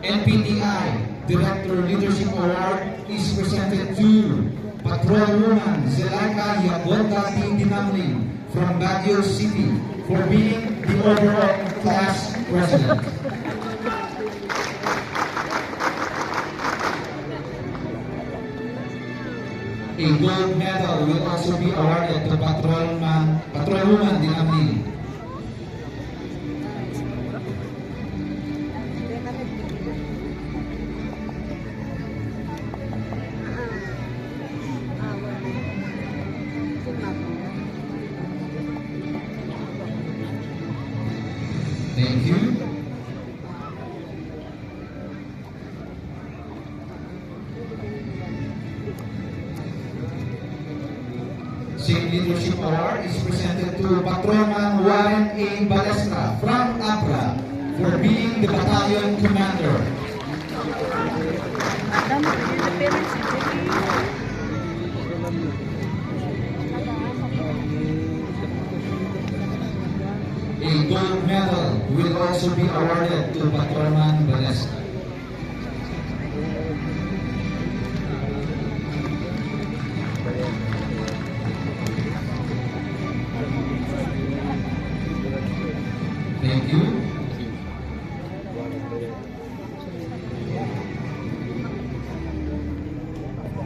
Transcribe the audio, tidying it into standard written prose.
NPTI Director Leadership Award is presented to Patrolwoman Zelaika Yabonda Dinamling from Baguio City for being the overall class president. A gold medal will also be awarded to Patrolwoman Dinamling. Thank you. Same Leadership Award is presented to Patrolman Warren A. Balestra from APRA for being the battalion commander. A gold medal will also be awarded to Patrolman Balestra. Thank you.